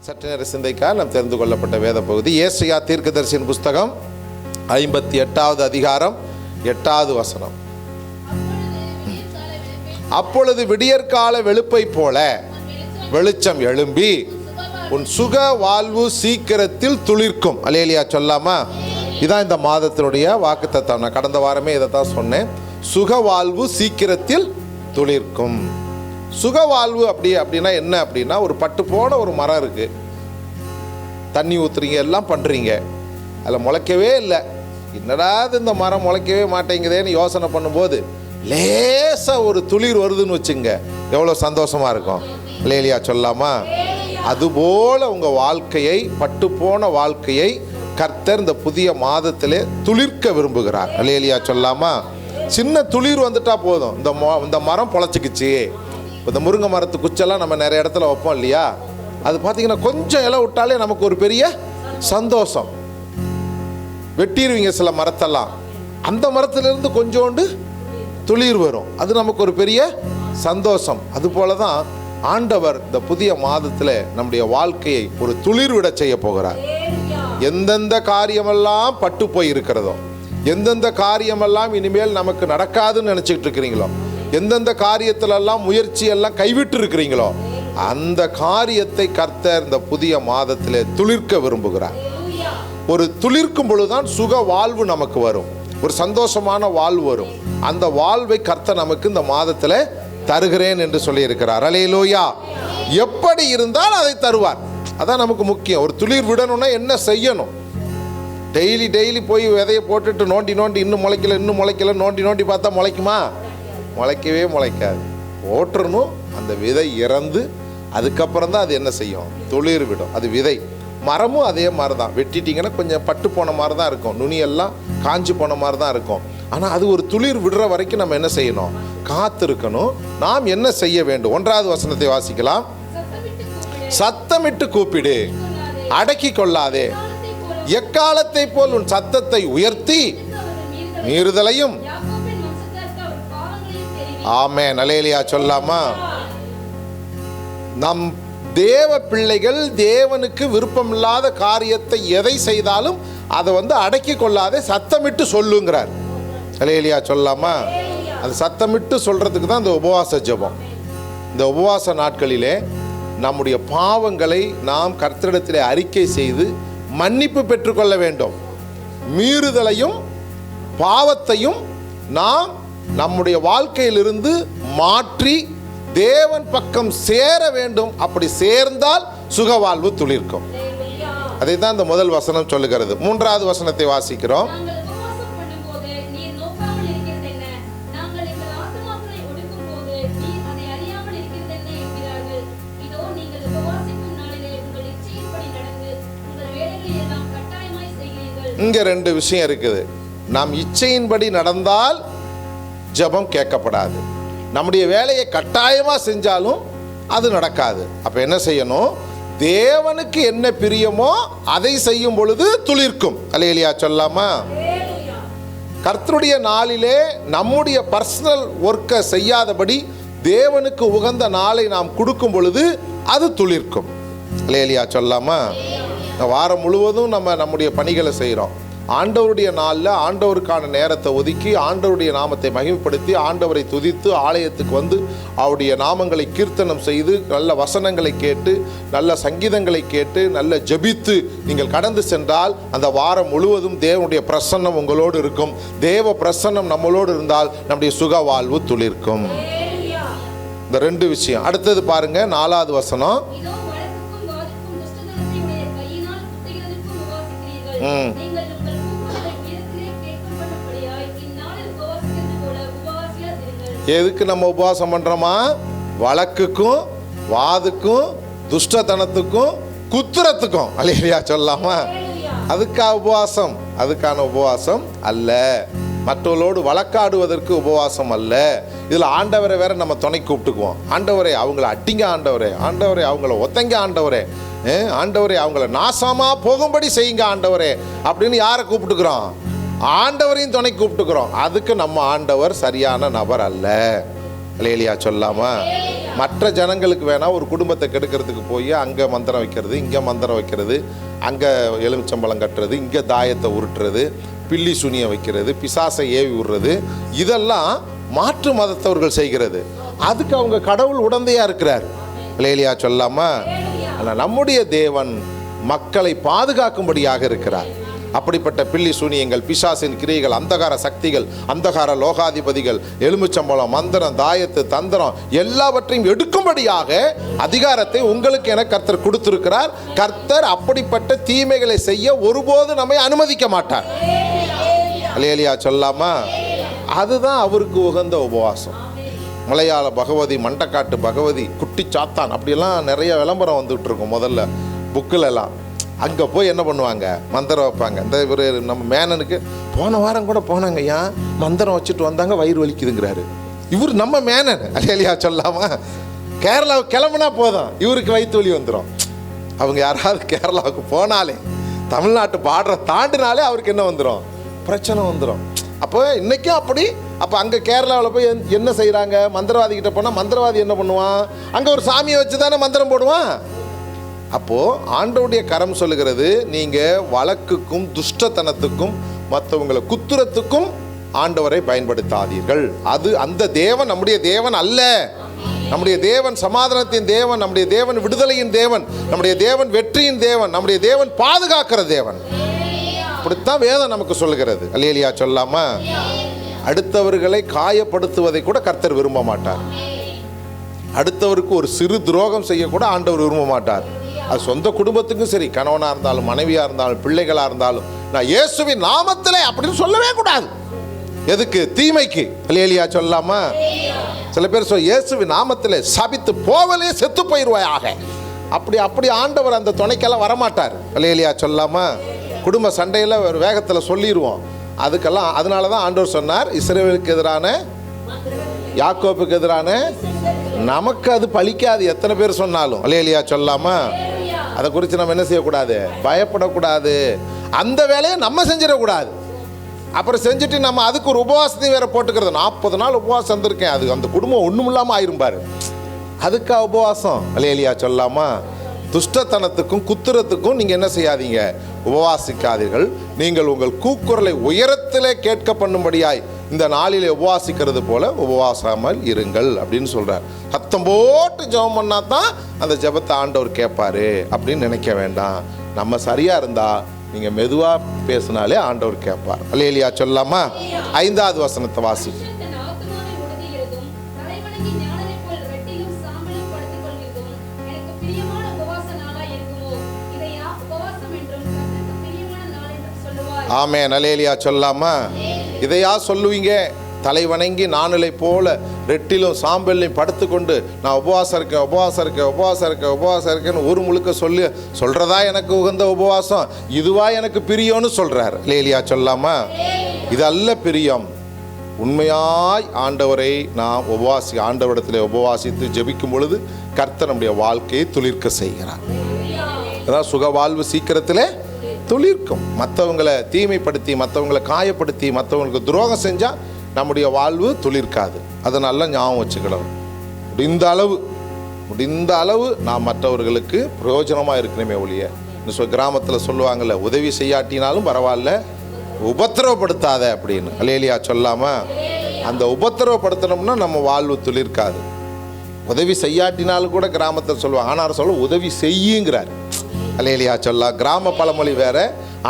சற்று நேர சிந்தைக்காக நாம் தெரிந்து கொள்ளப்பட்ட வேத பகுதி ஏசாயா தீர்க்கதரிசியின் புஸ்தகம் 58வது அதிகாரம் 8வது வசனம். அப்பொழுது விடியற்கால வெளுப்பை போல வெளிச்சம் எழும்பி உன் சுக வாழ்வு சீக்கிரத்தில் துளிர்க்கும். அல்லேலூயா சொல்லாமா? இதான் இந்த மாதத்தினுடைய வாக்குத்தத்தம். நான் கடந்த வாரமே இதை தான் சொன்னேன். சுக வாழ்வு சீக்கிரத்தில் துளிர்க்கும். சுக வாழ்வு அப்படின்னா என்ன அப்படின்னா, ஒரு பட்டு போன ஒரு மரம் இருக்குது, தண்ணி ஊற்றுறீங்க, எல்லாம் பண்ணுறீங்க, அதில் முளைக்கவே இல்லை. என்னடா இந்த மரம் முளைக்கவே மாட்டேங்குதேன்னு யோசனை பண்ணும்போது லேசாக ஒரு துளிர் வருதுன்னு வச்சுங்க, எவ்வளோ சந்தோஷமாக இருக்கும். அல்லேலூயா சொல்லாமா? அதுபோல் உங்கள் வாழ்க்கையை, பட்டு போன வாழ்க்கையை கர்த்தர் இந்த புதிய மாதத்திலே துளிர்க்க விரும்புகிறார். அல்லேலூயா சொல்லாமா? சின்ன துளிர் வந்துட்டா போதும், இந்த மரம் பொழைச்சிக்கிச்சு. இந்த முருங்கை மரத்து குச்செல்லாம் நம்ம நிறைய இடத்துல வைப்போம் இல்லையா? அது பார்த்தீங்கன்னா கொஞ்சம் இலை விட்டாலே நமக்கு ஒரு பெரிய சந்தோஷம். வெட்டிடுவீங்க சில மரத்தெல்லாம், அந்த மரத்திலிருந்து கொஞ்சோண்டு துளிர் வரும், அது நமக்கு ஒரு பெரிய சந்தோஷம். அதுபோல தான் ஆண்டவர் இந்த புதிய மாதத்தில் நம்முடைய வாழ்க்கையை ஒரு துளிர் விட செய்ய போகிறார். எந்தெந்த காரியமெல்லாம் பட்டு போய் இருக்கிறதோ, எந்தெந்த காரியமெல்லாம் இனிமேல் நமக்கு நடக்காதுன்னு நினச்சிக்கிட்டு இருக்கிறீங்களோ, எந்தெந்த காரியத்திலெல்லாம் முயற்சியெல்லாம் கைவிட்டு இருக்கிறீங்களோ, அந்த காரியத்தை கர்த்தர் இந்த புதிய மாதத்தில் துளிர்க்க விரும்புகிறார். ஒரு துளிர்க்கும் பொழுதுதான் சுக வாழ்வு நமக்கு வரும், ஒரு சந்தோஷமான வாழ்வு வரும். அந்த வாழ்வை கர்த்தர் நமக்கு இந்த மாதத்தில் தருகிறேன் என்று சொல்லியிருக்கிறார். அல்லேலூயா! எப்படி இருந்தால் அதை தருவார், அதான் நமக்கு முக்கியம். ஒரு துளிர் விடணும்னா என்ன செய்யணும்? டெய்லி போய் விதையை போட்டுட்டு நோண்டி இன்னும் முளைக்கல நோண்டி பார்த்தா முளைக்குமா? முளைக்கவே முளைக்காது. போட்டுறணும், அந்த விதை இறந்து அதுக்கப்புறம் தான் அது என்ன செய்யும்? துளிர் விடும். அது விதை. மரமும் அதே மாதிரி தான். வெட்டிட்டிங்கன்னா கொஞ்சம் பட்டு போன மாதிரி தான் இருக்கும், நுனியெல்லாம் காஞ்சி போன மாதிரி தான் இருக்கும். ஆனால் அது ஒரு துளிர் விடுற வரைக்கும் நம்ம என்ன செய்யணும்? காத்திருக்கணும். நாம் என்ன செய்ய வேண்டும்? 1வது வசனத்தை வாசிக்கலாம். சத்தமிட்டு கூப்பிடு, அடக்கி கொள்ளாதே, எக்காலத்தை போல் உன் சத்தத்தை உயர்த்தி மீறுதலையும். ஆமென். அல்லேலூயா சொல்லாமா? நம் தேவ பிள்ளைகள் தேவனுக்கு விருப்பமில்லாத காரியத்தை எதை செய்தாலும் அதை அடக்கி கொள்ளாதே, சத்தமிட்டு சொல்லுங்கிறார். அல்லேலூயா சொல்லாமா? அது சத்தமிட்டு சொல்றதுக்கு தான் இந்த உபவாச ஜெபம். இந்த உபவாச நாட்களிலே நம்முடைய பாவங்களை நாம் கர்த்தரிடத்திலே அறிக்கை செய்து மன்னிப்பு பெற்றுக்கொள்ள வேண்டும். மீறுதலையும் பாவத்தையும் நாம் நம்முடைய வாழ்க்கையிலிருந்து மாற்றி தேவன் பக்கம் சேர வேண்டும். அப்படி சேர்ந்தால் சுகவாழ்வு துளிர்க்கும். அதை தான் இந்த முதல் வசனம் சொல்லுகிறது. 3வது வசனத்தை வாசிக்கிறோம். இங்க 2 விஷயம் இருக்குது. நாம் இச்சையின்படி நடந்தால் ஜெபம் கேட்கப்படாது, நம்முடைய வேலையை கட்டாயமாக செஞ்சாலும் அது நடக்காது. அப்போ என்ன செய்யணும்? தேவனுக்கு என்ன பிரியமோ அதை செய்யும் பொழுது துளிர்க்கும். அல்லேலூயா சொல்லாமா? கர்த்தருடைய நாளிலே நம்முடைய பர்சனல் ஒர்க்கை செய்யாதபடி தேவனுக்கு உகந்த நாளை நாம் கொடுக்கும் பொழுது அது துளிர்க்கும். அல்லேலூயா சொல்லாமா? வாரம் முழுவதும் நம்முடைய பணிகளை செய்கிறோம். ஆண்டவருடைய நாளில் ஆண்டவருக்கான நேரத்தை ஒதுக்கி ஆண்டவருடைய நாமத்தை மகிமைப்படுத்தி ஆண்டவரை துதித்து ஆலயத்துக்கு அவருடைய நாமங்களை கீர்த்தனம் செய்து நல்ல வசனங்களை கேட்டு நல்ல சங்கீதங்களை கேட்டு நல்ல ஜெபித்து நீங்கள் கடந்து சென்றால் அந்த வாரம் முழுவதும் தேவனுடைய பிரசன்னம் உங்களோடு இருக்கும். தேவ பிரசன்னம் நம்மளோடு இருந்தால் நம்முடைய சுக வாழ்வு துளிர்க்கும். இந்த 2 விஷயம். அடுத்தது பாருங்க, 4வது வசனம். எதுக்கு நம்ம உபவாசம் பண்றோமா? வழக்குக்கும் வாதுக்கும் துஷ்டத்தனத்துக்கும் குத்துறத்துக்கும். அல்லேலூயா சொல்லாமா? அதுக்கான உபவாசம் அல்ல. மற்றவர்களோடு வழக்காடுவதற்கு உபவாசம் அல்ல. இதில் ஆண்டவரை வேற நம்ம துணை கூப்பிட்டுக்குவோம். ஆண்டவரே அவங்கள அடிங்க, ஆண்டவரே அவங்கள ஒத்தங்க, ஆண்டவரே அவங்கள நாசமா போகும்படி செய்யுங்க ஆண்டவரே அப்படின்னு யாரை கூப்பிட்டுக்கிறோம்? ஆண்டவரையும் துணை கூப்பிட்டுக்கிறோம். அதுக்கு நம்ம ஆண்டவர் சரியான நபர் அல்ல. அல்லேலூயா சொல்லாமா? மற்ற ஜனங்களுக்கு வேணால் ஒரு குடும்பத்தை கெடுக்கிறதுக்கு போய் அங்கே மந்திரம் வைக்கிறது, இங்கே மந்திரம் வைக்கிறது, அங்கே எலுமிச்சம்பழம் கட்டுறது, இங்கே தாயத்தை உருட்டுறது, பில்லி சுனியை வைக்கிறது, பிசாசை ஏவி விடுறது, இதெல்லாம் மாற்று மதத்தவர்கள் செய்கிறது. அதுக்கு அவங்க கடவுள் உடந்தையாக இருக்கிறார். அல்லேலூயா சொல்லாமா? ஆனால் நம்முடைய தேவன் மக்களை பாதுகாக்கும்படியாக இருக்கிறார். அப்படிப்பட்ட பில்லி சூனியங்கள், பிசாசின் கிரியைகள், அந்தகார சக்திகள், அந்தகார லோகாதிபதிகள், எலுமிச்சம்பழம், மந்திரம், தாயத்து, தந்திரம் எல்லாவற்றையும் எடுக்கும்படியாக அதிகாரத்தை உங்களுக்கு என கர்த்தர் கொடுத்திருக்கிறார். கர்த்தர் அப்படிப்பட்ட தீமைகளை செய்ய ஒருபோது நம்மை அனுமதிக்க மாட்டார். அல்லேலூயா சொல்லாமா? அதுதான் அவருக்கு உகந்த உபவாசம். மலையாள பகவதி, மண்டக்காட்டு பகவதி, குட்டி சாத்தான், அப்படியெல்லாம் நிறைய விளம்பரம் வந்துகிட்டு இருக்கும் முதல்ல புக்கிலெல்லாம். அங்கே போய் என்ன பண்ணுவாங்க? மந்திரம் வைப்பாங்க. இந்த ஒரு நம்ம மேனனுக்கு போன வாரம் கூட போனாங்க, ஏன் மந்திரம் வச்சுட்டு வந்தாங்க, வயிறு வலிக்குதுங்கிறாரு. இவர் நம்ம மேனன். அல்லேலூயா சொல்லாமா? கேரளாவுக்கு கிளம்புனா போதும் இவருக்கு வயிற்று வலி வந்துடும். அவங்க யாராவது கேரளாவுக்கு போனாலே, தமிழ்நாட்டு பார்டரை தாண்டினாலே அவருக்கு என்ன வந்துடும்? பிரச்சனை வந்துடும். அப்போ இன்றைக்கும் அப்படி. அப்போ அங்கே கேரளாவில் போய் என்ன செய்கிறாங்க? மந்திரவாதிக்கிட்ட போனால் மந்திரவாதி என்ன பண்ணுவான்? அங்கே ஒரு சாமியை வச்சு தானே மந்திரம் போடுவான். அப்போது ஆண்டவருடைய கரம் சொல்லுகிறது, நீங்கள் வழக்குக்கும் துஷ்டத்தனத்துக்கும் மற்றவங்களை குத்துறத்துக்கும் ஆண்டவரை பயன்படுத்தாதீர்கள். அது அந்த தேவன் நம்முடைய தேவன் அல்ல. நம்முடைய தேவன் சமாதானத்தின் தேவன், நம்முடைய தேவன் விடுதலையின் தேவன், நம்முடைய தேவன் வெற்றியின் தேவன், நம்முடைய தேவன் பாதுகாக்கிற தேவன். அப்படித்தான் வேதம் நமக்கு சொல்லுகிறது. அல்லேலூயா சொல்லாமா? அடுத்தவர்களை காயப்படுத்துவதை கூட கர்த்தர் விரும்ப மாட்டார். அடுத்தவருக்கு ஒரு சிறு துரோகம் செய்யக்கூட ஆண்டவர் விரும்ப மாட்டார். அது சொந்த குடும்பத்துக்கும் சரி, கணவனாக இருந்தாலும், மனைவியாக இருந்தாலும், பிள்ளைகளாக இருந்தாலும், நான் இயேசுவின் நாமத்திலே அப்படின்னு சொல்லவே கூடாது. எதுக்கு? தீமைக்கு. அல்லேலூயா சொல்லாமா? சில பேர் இயேசுவின் நாமத்திலே சபித்து போவலே செத்து போயிடுவாயாக. அப்படி ஆண்டவர் அந்த துணைக்கெல்லாம் வரமாட்டார். அல்லேலூயா சொல்லாமா? குடும்ப சண்டையில் ஒரு வேகத்தில் சொல்லிடுவோம். அதுக்கெல்லாம் அதனால தான் ஆண்டவர் சொன்னார், இஸ்ரவேலுக்கு எதிரான, யாக்கோப்புக்கு எதிரான நமக்கு அது பலிக்காது எத்தனை பேர் சொன்னாலும். அல்லேலூயா சொல்லாமா? அதை குறித்து நம்ம என்ன செய்யக்கூடாது? பயப்படக்கூடாது. அந்த வேலையை நம்ம செஞ்சிடக்கூடாது. அப்புறம் செஞ்சுட்டு நம்ம அதுக்கு ஒரு உபவாசத்தையும் வேற போட்டுக்கிறது. 40 நாள் உபவாசம் இருந்திருக்கேன், அது அந்த குடும்பம் ஒன்றும் இல்லாமல் ஆயிருப்பாரு. அதுக்கா உபவாசம்? அல்லேலூயா சொல்லாமா? துஷ்டத்தனத்துக்கும் குத்துறத்துக்கும் நீங்கள் என்ன செய்யாதீங்க? உபவாசிக்காதீர்கள். நீங்கள் உங்கள் கூக்குரலை உயரத்திலே கேட்க பண்ணும்படியாய் இந்த நாளிலே உபவாசிக்கிறது போல உபவாசாமல் இருங்கள் அப்படின்னு சொல்கிறார். சத்தம் போட்டு ஜெபம் பண்ணா தான் அந்த ஜெபத்தை ஆண்டவர் கேட்பாரு அப்படின்னு நினைக்க வேண்டாம். நம்ம சரியாக இருந்தால் நீங்கள் மெதுவாக பேசினாலே ஆண்டவர் கேட்பார். அல்லேலூயா சொல்லாமா? 5வது வசனத்தை வாசி. ஆமென். அல்லேலூயா சொல்லாமா? இதையா சொல்லுவீங்க? தலை வணங்கி நாணலை போல ரெட்டிலும் சாம்பல்லையும் படுத்துக்கொண்டு நான் உபவாசம் இருக்கேன்னு ஒரு முழுக்க சொல்றதா எனக்கு உகந்த உபவாசம், இதுவா எனக்கு பிரியம்னு சொல்றார். அல்லேலூயா சொல்லாமா? இதல்ல பிரியம். உண்மையாய் ஆண்டவரை நாம் ஆண்டவரிடத்தில் உபவாசித்து ஜெபிக்கும் பொழுது கர்த்தர் நம்முடைய வாழ்க்கையை துளிர்க்க செய்கிறார். அதான் சுக வாழ்வு சீக்கிரத்தில் துளிர்க்கும். மற்றவங்களை தீமைப்படுத்தி, மற்றவங்களை காயப்படுத்தி, மற்றவங்களுக்கு துரோகம் செஞ்சால் நம்முடைய வாழ்வு துளிர்க்காது. அதை நல்லா ஞாபகம் வச்சுக்கிடணும். முடிந்த அளவு நாம் மற்றவர்களுக்கு பிரயோஜனமாக இருக்கணுமே ஒழிய, இந்த கிராமத்தில் சொல்லுவாங்கள்ல, உதவி செய்யாட்டினாலும் பரவாயில்ல, உபத்திரவப்படுத்தாத அப்படின்னு. அல்லேலூயா சொல்லாமா? அந்த உபத்திரவப்படுத்தணும்னா நம்ம வாழ்வு துளிர்க்காது. உதவி செய்யாட்டினாலும் கூட கிராமத்தில் சொல்லுவாங்க, ஆனால் சொல்ல உதவி செய்யுங்கிறார். அல்லேலூயா சொல்லா. கிராம பழமொழி வேற,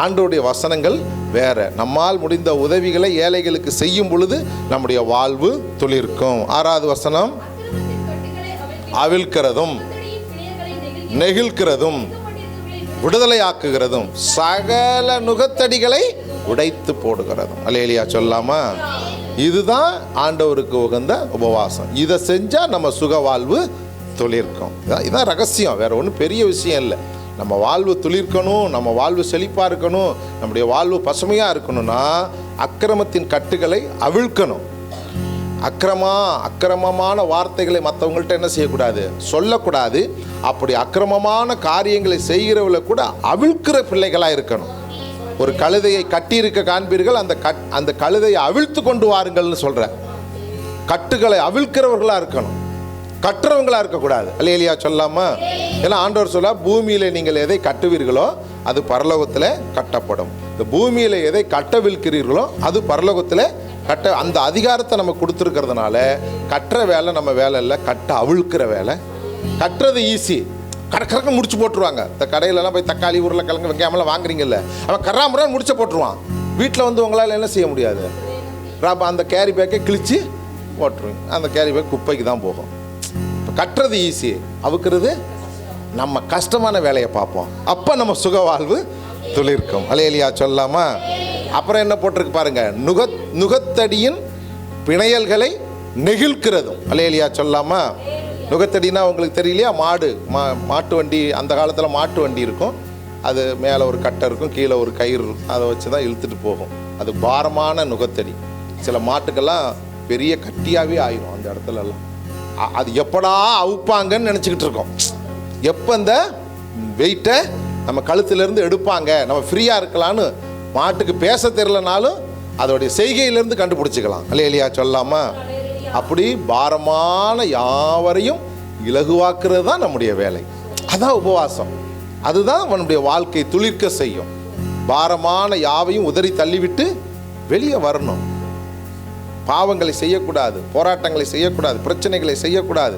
ஆண்டவருடைய வசனங்கள் வேற. நம்மால் முடிந்த உதவிகளை ஏழைகளுக்கு செய்யும் பொழுது நம்முடைய வாழ்வு துளிர்க்கும். 6வது வசனம், அவிழ்க்கிறதும் நெகிழ்கிறதும் விடுதலையாக்குகிறதும் சகல நுகத்தடிகளை உடைத்து போடுகிறதும். அல்லேலூயா சொல்லாமா? இதுதான் ஆண்டவருக்கு உகந்த உபவாசம். இதை செஞ்சால் நம்ம சுக வாழ்வு துளிர்க்கும். இதான் ரகசியம், வேற ஒன்றும் பெரிய விஷயம் இல்லை. நம்ம வாழ்வு துளிர்க்கணும், நம்ம வாழ்வு செழிப்பாக இருக்கணும், நம்முடைய வாழ்வு பசுமையாக இருக்கணும்னா அக்கிரமத்தின் கட்டுகளை அவிழ்க்கணும். அக்கிரமமான வார்த்தைகளை மற்றவங்கள்ட்ட என்ன செய்யக்கூடாது? சொல்லக்கூடாது. அப்படி அக்கிரமமான காரியங்களை செய்கிறவங்களை கூட அவிழ்க்கிற பிள்ளைகளாக இருக்கணும். ஒரு கழுதையை கட்டியிருக்க காண்பீர்கள், அந்த கழுதையை அவிழ்த்து கொண்டு வாருங்கள்னு சொல்கிறேன். கட்டுகளை அவிழ்க்கிறவர்களாக இருக்கணும், கட்டுறவங்களா இருக்கக்கூடாது. அல்லேலூயா சொல்லாமா? ஏன்னா ஆண்டவர் சொல்ல, பூமியில நீங்கள் எதை கட்டுவீர்களோ அது பரலோகத்தில் கட்டப்படும். இந்த பூமியில எதை கட்டவிழ்க்கிறீர்களோ அது பரலோகத்தில் கட்ட. அந்த அதிகாரத்தை நம்ம கொடுத்துருக்கிறதுனால கட்டுற வேலை நம்ம வேலை இல்லை, கட்ட அவிழ்க்கிற வேலை. கட்டுறது ஈஸி, கடற்கரை முடிச்சு போட்டுருவாங்க. இந்த கடையிலலாம் போய் தக்காளி, உருளைக்கிழங்கு, வெங்காயமெல்லாம் வாங்குறீங்கல்ல, அவன் கராமுறான்னு முடிச்ச போட்டுருவான். வீட்டில் வந்து உங்களால் என்ன செய்ய முடியாது, அந்த கேரி பேக்கை கிழிச்சு போட்டுருவீங்க. அந்த கேரி பேக் குப்பைக்கு தான் போகும். இப்போ கட்டுறது ஈஸி, அவுக்கிறது நம்ம கஷ்டமான வேலையை பார்ப்போம். அப்போ நம்ம சுகவாழ்வு துளிர்க்கும். அல்லேலூயா சொல்லாமா? அப்புறம் என்ன போட்டிருக்கு பாருங்க, நுகத்தடியின் பிணையல்களை நெகிழ்க்கிறதும். அல்லேலூயா சொல்லாமா? நுகத்தடினா உங்களுக்கு தெரியலையா? மாட்டு வண்டி, அந்த காலத்தில் மாட்டு வண்டி இருக்கும், அது மேலே ஒரு கட்டை இருக்கும், கீழே ஒரு கயிறு இருக்கும், அதை வச்சு தான் இழுத்துட்டு போகும். அது பாரமான நுகத்தடி. சில மாட்டுக்கெல்லாம் பெரிய கட்டியாகவே ஆயிரும் அந்த இடத்துலலாம். அது எப்படா அவுப்பாங்கன்னு நினச்சிக்கிட்டு இருக்கோம். எப்போ இந்த வெயிட்டை நம்ம கழுத்துலேருந்து எடுப்பாங்க, நம்ம ஃப்ரீயாக இருக்கலான்னு மாட்டுக்கு பேச தெரியலனாலும் அதோடைய செய்கையிலேருந்து கண்டுபிடிச்சிக்கலாம். அல்லேலூயா சொல்லாமா? அப்படி பாரமான யாவரையும் இலகுவாக்குறது தான் நம்முடைய வேலை. அதான் உபவாசம். அதுதான் நம்முடைய வாழ்க்கை துளிர்க்க செய்யும். பாரமான யாவையும் உதறி தள்ளிவிட்டு வெளியே வரணும். பாவங்களை செய்யக்கூடாது, போராட்டங்களை செய்யக்கூடாது, பிரச்சனைகளை செய்யக்கூடாது.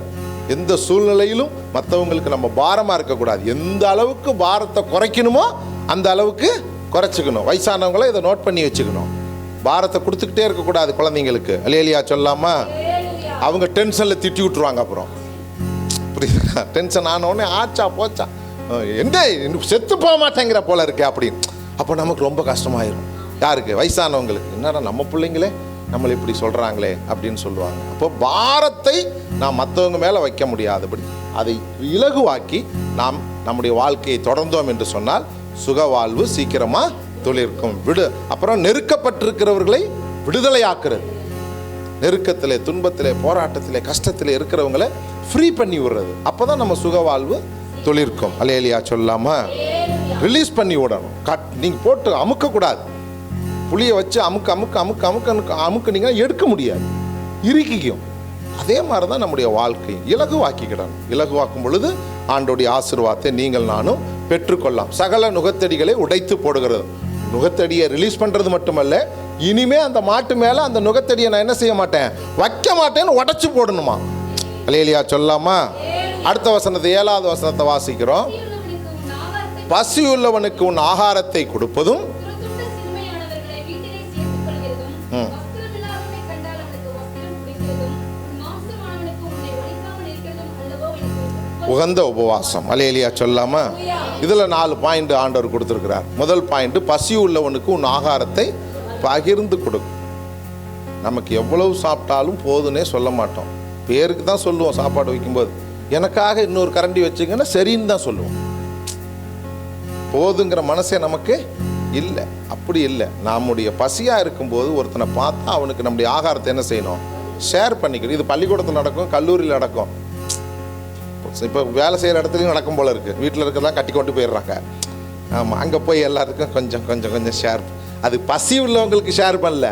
எந்த சூழ்நிலையிலும் மற்றவங்களுக்கு நம்ம பாரமாக இருக்கக்கூடாது. எந்த அளவுக்கு பாரத்தை குறைக்கணுமோ அந்த அளவுக்கு குறைச்சிக்கணும். வயசானவங்கள இதை நோட் பண்ணி வச்சுக்கணும். பாரத்தை கொடுத்துக்கிட்டே இருக்கக்கூடாது குழந்தைங்களுக்கு. அல்லேலூயா சொல்லாமா? அவங்க டென்ஷனில் திட்டி விட்டுருவாங்க. அப்புறம் புரியுதுங்களா? டென்ஷன் ஆனோடனே ஆச்சா போச்சா, எங்கே செத்து போக மாட்டேங்கிற போல இருக்கே அப்படின்னு. அப்போ நமக்கு ரொம்ப கஷ்டமாயிரும். யாருக்கு? வயசானவங்களுக்கு. என்னடா நம்ம பிள்ளைங்களே நம்மளை இப்படி சொல்கிறாங்களே அப்படின்னு சொல்லுவாங்க. அப்போ பாரத்தை நாம் மற்றவங்க மேலே வைக்க முடியாதபடி அதை இலகுவாக்கி நாம் நம்முடைய வாழ்க்கையை தொடர்ந்தோம் என்று சொன்னால் சுகவாழ்வு சீக்கிரமாக துளிர்க்கும். அப்புறம் நெருக்கப்பட்டிருக்கிறவர்களை விடுதலையாக்குறது. நெருக்கத்திலே, துன்பத்திலே, போராட்டத்திலே, கஷ்டத்திலே இருக்கிறவங்களை ஃப்ரீ பண்ணி விடுறது. அப்போ தான் நம்ம சுகவாழ்வு துளிர்க்கும். அல்லேலூயா சொல்லாமா? ரிலீஸ் பண்ணி விடணும். நீங்கள் போட்டு அமுக்கக்கூடாது. புளியை வச்சு அமுக்குனீங்கன்னா எடுக்க முடியாது, இறுக்கிக்கும். அதே மாதிரி தான் நம்முடைய வாழ்க்கை இலகுவாக்கிக்கிடணும். இலகுவாக்கும் பொழுது ஆண்டோடைய ஆசீர்வாதத்தை நீங்கள் நானும் பெற்றுக்கொள்ளலாம். சகல நுகத்தடிகளை உடைத்து போடுகிறது. நுகத்தடியை ரிலீஸ் பண்ணுறது மட்டுமல்ல, இனிமே அந்த மாட்டு மேலே அந்த நுகத்தடியை நான் என்ன செய்ய மாட்டேன், வைக்க மாட்டேன்னு உடைச்சு போடணுமா. அல்லேலூயா சொல்லாமா? அடுத்த வசனத்தை, 7வது வசனத்தை வாசிக்கிறோம். பசியுள்ளவனுக்கு உன் ஆகாரத்தை கொடுப்பதும் உகந்த உபவாசம். அல்லேலூயா சொல்லாமா? இதில் 4 பாயிண்ட் ஆண்டவர் கொடுத்துருக்கிறார். முதல் பாயிண்ட், பசி உள்ளவனுக்கு உன் ஆகாரத்தை பகிர்ந்து கொடுக்கும். நமக்கு எவ்வளவு சாப்பிட்டாலும் போதுன்னே சொல்ல மாட்டோம். பேருக்கு தான் சொல்லுவோம். சாப்பாடு வைக்கும்போது எனக்காக இன்னொரு கரண்டி வச்சுங்கன்னா சரின்னு தான் சொல்லுவோம். போதுங்கிற மனசே நமக்கு இல்லை. அப்படி இல்லை. நம்முடைய பசியாக இருக்கும்போது ஒருத்தனை பார்த்தா அவனுக்கு நம்முடைய ஆகாரத்தை என்ன செய்யணும், ஷேர் பண்ணிக்கணும். இது பள்ளிக்கூடத்தில் நடக்கும், கல்லூரியில் நடக்கும், இப்போ வேலை செய்கிற இடத்துலையும் நடக்கும் போல இருக்குது. வீட்டில் இருக்கிறதெல்லாம் கட்டி கொண்டு போயிடுறாங்க. ஆமாம், அங்கே போய் எல்லாருக்கும் கொஞ்சம் கொஞ்சம் கொஞ்சம் ஷேர். அது பசி உள்ளவங்களுக்கு ஷேர் பண்ணல,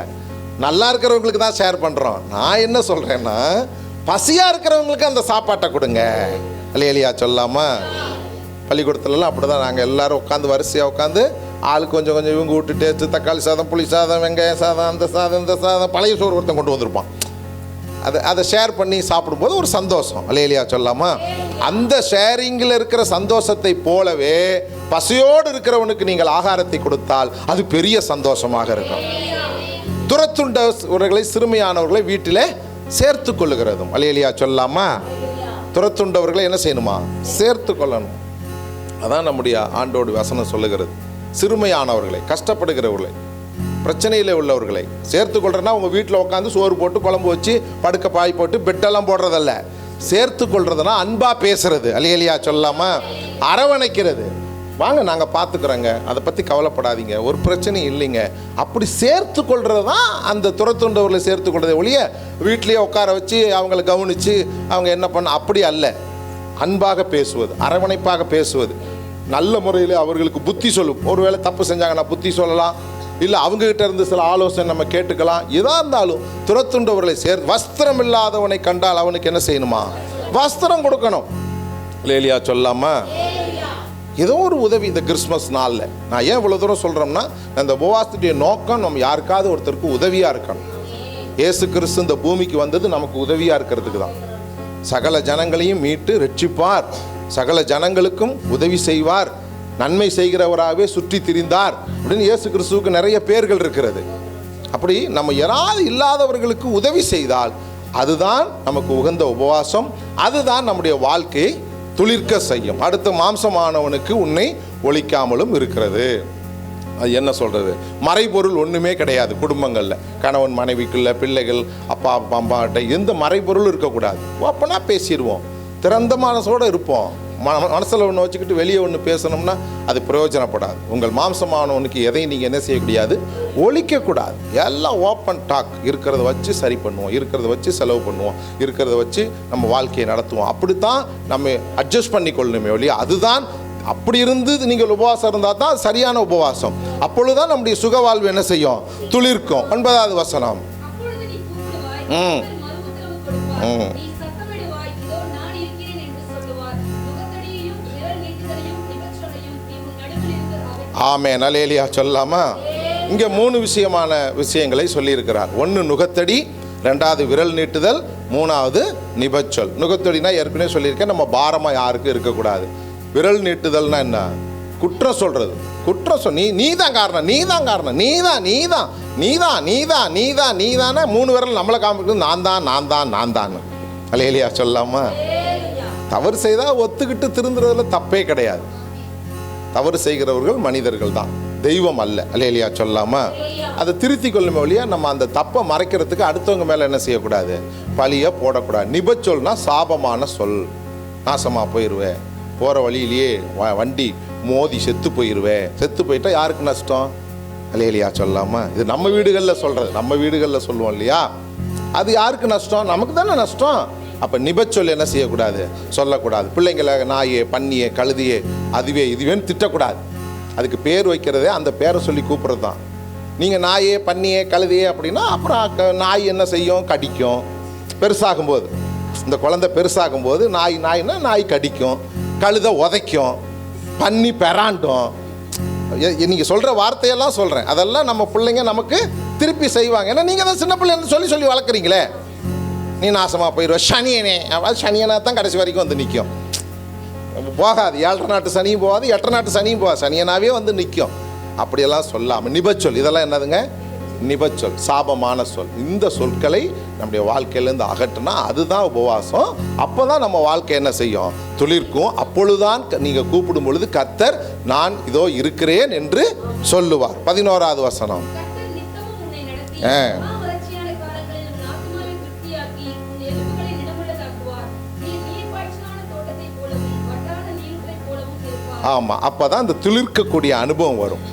நல்லா இருக்கிறவங்களுக்கு தான் ஷேர் பண்ணுறோம். நான் என்ன சொல்கிறேன்னா, பசியாக இருக்கிறவங்களுக்கு அந்த சாப்பாட்டை கொடுங்க. அல்லேலூயா சொல்லாமா? பள்ளிக்கூடத்துலலாம் அப்படி தான். நாங்கள் எல்லோரும் உட்காந்து வரிசையாக உட்காந்து ஆளுக்கு கொஞ்சம் கொஞ்சம் இவங்க விட்டு டேஸ்ட்டு, தக்காளி சாதம், புளி சாதம், வெங்காய சாதம், அந்த சாதம், இந்த சாதம், பழைய சோறு ஒருத்தன் கொண்டு வந்திருப்பான். அதை ஷேர் பண்ணி சாப்பிடும்போது ஒரு சந்தோஷம். அல்லேலூயா சொல்லாமா? அந்த ஷேரிங்கில் இருக்கிற சந்தோஷத்தை போலவே பசியோடு இருக்கிறவனுக்கு நீங்கள் ஆகாரத்தை கொடுத்தால் அது பெரிய சந்தோஷமாக இருக்கும். துரத்துண்டவர்களை, சிறுமையானவர்களை வீட்டிலே சேர்த்து கொள்ளுகிறதும். அல்லேலூயா சொல்லாமா? துரத்துண்டவர்களை என்ன செய்யணுமா, சேர்த்து கொள்ளணும். அதான் நம்முடைய ஆண்டோடு வசனம் சொல்லுகிறது. சிறுமையானவர்களை, கஷ்டப்படுகிறவர்களை, பிரச்சனையில் உள்ளவர்களை சேர்த்து கொள்றதுனா உங்கள் வீட்டில் உட்காந்து சோறு போட்டு குழம்பு வச்சு படுக்க பாய் போட்டு பெட்டெல்லாம் போடுறதல்ல. சேர்த்து கொள்றதுனா அன்பாக பேசுறது. அல்லேலூயா சொல்லாமா? அரவணைக்கிறது. வாங்க நாங்கள் பார்த்துக்குறோங்க, அதை பற்றி கவலைப்படாதீங்க, ஒரு பிரச்சனையும் இல்லைங்க. அப்படி சேர்த்து கொள்வது தான் அந்த துரத்துண்டவர்களை சேர்த்து கொள்றதை ஒழிய வீட்லேயே உட்கார வச்சு அவங்கள கவனித்து அவங்க என்ன பண்ண அப்படி அல்ல. அன்பாக பேசுவது, அரவணைப்பாக பேசுவது, நல்ல முறையில் அவர்களுக்கு புத்தி சொல்லும். ஒருவேளை தப்பு செஞ்சாங்கன்னா புத்தி சொல்லலாம், இல்லை அவங்ககிட்ட இருந்து சில ஆலோசனை நம்ம கேட்டுக்கலாம். எதாக இருந்தாலும் துரத்துண்டவர்களை வஸ்திரம் இல்லாதவனை கண்டால் அவனுக்கு என்ன செய்யணுமா? வஸ்திரம் கொடுக்கணும். லேலியா சொல்லாமா? ஏதோ ஒரு உதவி இந்த கிறிஸ்மஸ் நாளில். நான் ஏன் இவ்வளோ தூரம் சொல்கிறோம்னா, அந்த உபவாசத்துடைய நோக்கம் நம்ம யாருக்காவது ஒருத்தருக்கு உதவியாக இருக்கணும். இயேசு கிறிஸ்து இந்த பூமிக்கு வந்தது நமக்கு உதவியாக இருக்கிறதுக்கு தான். சகல ஜனங்களையும் மீட்டு ரட்சிப்பார், சகல ஜனங்களுக்கும் உதவி செய்வார், நன்மை செய்கிறவராகவே சுற்றி திரிந்தார் அப்படின்னு இயேசு கிறிஸ்துவுக்கு நிறைய பேர்கள் இருக்கிறது. அப்படி நம்ம யாராவது இல்லாதவர்களுக்கு உதவி செய்தால் அதுதான் நமக்கு உகந்த உபவாசம், அதுதான் நம்முடைய வாழ்க்கையை துளிர்க்க செய்யும். அடுத்த மாம்சமானவனுக்கு உன்னை ஒழிக்காமலும் இருக்கிறது. அது என்ன சொல்கிறது? மறைபொருள் ஒன்றுமே கிடையாது குடும்பங்களில். கணவன் மனைவிக்குள்ள, பிள்ளைகள் அப்பா அம்மாட்ட எந்த மறைபொருள் இருக்கக்கூடாது. ஓப்பனாக பேசிடுவோம், திறந்த மனசோடு இருப்போம். மனசில் ஒன்று வச்சுக்கிட்டு வெளியே ஒன்று பேசணும்னா அது பிரயோஜனப்படாது. உங்கள் மாம்சமானவனுக்கு எதையும் நீங்கள் என்ன செய்யக்கூடாது? ஒழிக்கக்கூடாது. எல்லாம் ஓப்பன் டாக். இருக்கிறத வச்சு சரி பண்ணுவோம், இருக்கிறத வச்சு செலவு பண்ணுவோம், இருக்கிறத வச்சு நம்ம வாழ்க்கையை நடத்துவோம். அப்படித்தான் நம்ம அட்ஜஸ்ட் பண்ணி கொள்ளணுமே ஒழிய, அதுதான் அப்படி இருந்து நீங்கள் உபவாசம் இருந்தால் தான் சரியான உபவாசம். அப்பொழுதுதான் நம்முடைய சுக வாழ்வு என்ன செய்யும்? துளிர்க்கும். 9வது வசனம். ஆமென், அல்லேலூயா சொல்லாமா? இங்கே 3 விஷயங்களை சொல்லியிருக்கிறார். 1 நுகத்தடி, 2வது விரல் நீட்டுதல், 3வது நிபச்சொல். நுகத்தடினா ஏற்கனவே சொல்லியிருக்கேன், நம்ம பாரமாக யாருக்கும் இருக்கக்கூடாது. விரல் நீட்டுதல்னா என்ன? குற்றம் சொல்கிறது. குற்றம் நீ தான் காரணம், நீ தான் காரணம், நீ தான் நீ தான் நீ தான் நீ தான் நீ தான் நீ தானே 3 விரல் நம்மளை காமிக்கிறது. நான் தான் நான் தான் நான் தான். அல்லேலூயா சொல்லாமா? தவறு செய்தால் ஒத்துக்கிட்டு திருந்துறதுல தப்பே கிடையாது. தவறு செய்கிறவர்கள் மனிதர்கள் தான், தெய்வம் அல்ல. அல்லேலூயா சொல்லாமா? அதை திருத்தி கொள்ளுமே ஒழிய நம்ம அந்த தப்பை மறைக்கிறதுக்கு அடுத்தவங்க மேலே என்ன செய்யக்கூடாது? பழியை போடக்கூடாது. நிபச்சொல்னா சாபமான சொல். நாசமாக போயிடுவேன், போகிற வழியிலேயே வண்டி மோதி செத்து போயிடுவேன். செத்து போயிட்டா யாருக்கு நஷ்டம்? அல்லேலூயா சொல்லாமா? இது நம்ம வீடுகளில் சொல்கிறது, நம்ம வீடுகளில் சொல்லுவோம் இல்லையா? அது யாருக்கு நஷ்டம்? நமக்கு தானே நஷ்டம். அப்போ நிபச்சொல் என்ன செய்யக்கூடாது? சொல்லக்கூடாது. பிள்ளைங்களை நாயே, பன்னியே, கழுதியே, அதுவே இதுவேன்னு திட்டக்கூடாது. அதுக்கு பேர் வைக்கிறதே அந்த பேரை சொல்லி கூப்பிட்றது தான். நீங்கள் நாயே, பன்னியே, கழுதியே அப்படின்னா அப்புறம் நாய் என்ன செய்யும்? கடிக்கும். பெருசாகும்போது, இந்த குழந்தை பெருசாகும்போது நாய்னா நாய் கடிக்கும், கழுதை உதைக்கும், பன்னி பெறாண்டும். நீங்கள் சொல்கிற வார்த்தையெல்லாம் சொல்கிறேன், அதெல்லாம் நம்ம பிள்ளைங்க நமக்கு திருப்பி செய்வாங்க. ஏன்னா நீங்கள் தான் சின்ன பிள்ளைங்க சொல்லி சொல்லி வளர்க்குறீங்களே. நீ நாசமாக போயிடுவ, சனியனே. அதாவது சனியனாக தான் கடைசி வரைக்கும் வந்து நிற்கும். போகாது, 7 நாட்டு சனியும் போகாது, 8 நாட்டு சனியும் போகாது, சனியனாவே வந்து நிற்கும். அப்படியெல்லாம் சொல்லாமல் நிபச்சொல். இதெல்லாம் என்னதுங்க? நிபச்சொல், சாபமான சொல். இந்த சொற்களை நம்முடைய வாழ்க்கையிலேருந்து அகற்றினா அதுதான் உபவாசம். அப்போ தான் நம்ம வாழ்க்கை என்ன செய்யும்? துளிர்க்கும். அப்பொழுதுதான் நீங்கள் கூப்பிடும் பொழுது கர்த்தர் நான் இதோ இருக்கிறேன் என்று சொல்லுவார். 11வது வசனம். ஆமாம், அப்போ தான் இந்த துளிர்க்கக்கூடிய அனுபவம் வரும்.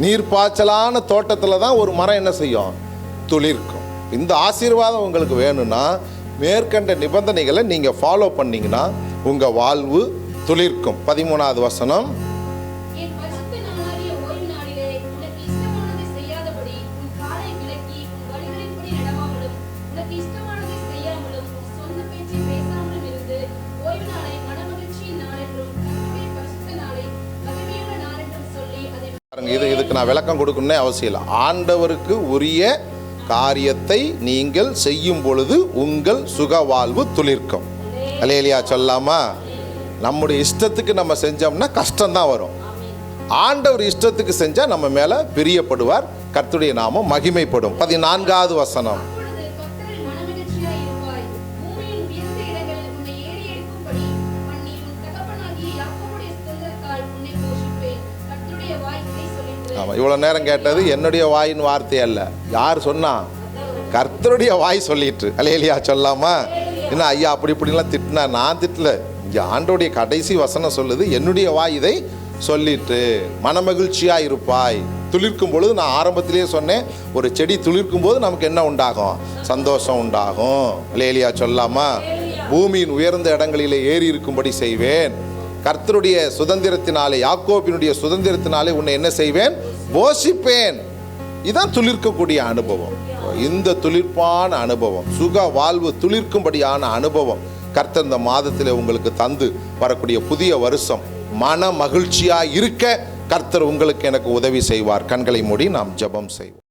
நீர்ப்பாய்ச்சலான தோட்டத்தில் தான் ஒரு மரம் என்ன செய்யும்? துளிர்க்கும். இந்த ஆசீர்வாதம் உங்களுக்கு வேணும்னா மேற்கண்ட நிபந்தனைகளை நீங்கள் ஃபாலோ பண்ணிங்கன்னா உங்கள் வாழ்வு துளிர்க்கும். 13வது வசனம். இதுக்கு நான் விளக்கம் கொடுக்கணும்னே அவசியம் இல்லை. ஆண்டவருக்கு உரிய காரியத்தை நீங்கள் செய்யும் பொழுது உங்கள் சுக வாழ்வு துளிர்க்கும். அல்லேலூயா சொல்லாமா? நம்முடைய இஷ்டத்துக்கு நம்ம செஞ்சோம்னா கஷ்டம்தான் வரும். ஆண்டவர் இஷ்டத்துக்கு செஞ்சால் நம்ம மேலே பிரியப்படுவார், கர்த்தருடைய நாமம் மகிமைப்படும். 14வது வசனம். ஆமாம், இவ்வளோ நேரம் கேட்டது என்னுடைய வாயின் வார்த்தை அல்ல. யார் சொன்னா? கர்த்தருடைய வாய் சொல்லிட்டு. அல்லேலூயா சொல்லாமா? என்ன ஐயா அப்படி இப்படிலாம் திட்டினா? நான் திட்டல. இங்கே ஆண்டோடைய கடைசி வசனம் சொல்லுது, என்னுடைய வாய் இதை சொல்லிட்டு மனமகிழ்ச்சியாக இருப்பாய். துளிர்க்கும் பொழுது நான் ஆரம்பத்திலேயே சொன்னேன், ஒரு செடி துளிர்க்கும் போது நமக்கு என்ன உண்டாகும்? சந்தோஷம் உண்டாகும். அல்லேலூயா சொல்லாமா? பூமியின் உயர்ந்த இடங்களிலே ஏறி இருக்கும்படி செய்வேன். கர்த்தருடைய சுதந்திரத்தினாலே, யாக்கோபினுடைய சுதந்திரத்தினாலே உன்னை என்ன செய்வேன்? போஷிப்பேன். இதுதான் துளிர்க்கக்கூடிய அனுபவம். இந்த துளிர்ப்பான அனுபவம், சுக வாழ்வு துளிர்க்கும்படியான அனுபவம் கர்த்தர் இந்த மாதத்தில் உங்களுக்கு தந்து வரக்கூடிய புதிய வருஷம் மன மகிழ்ச்சியாக இருக்க கர்த்தர் உங்களுக்கு எனக்கு உதவி செய்வார். கண்களை மூடி நாம் ஜெபம் செய்வோம்.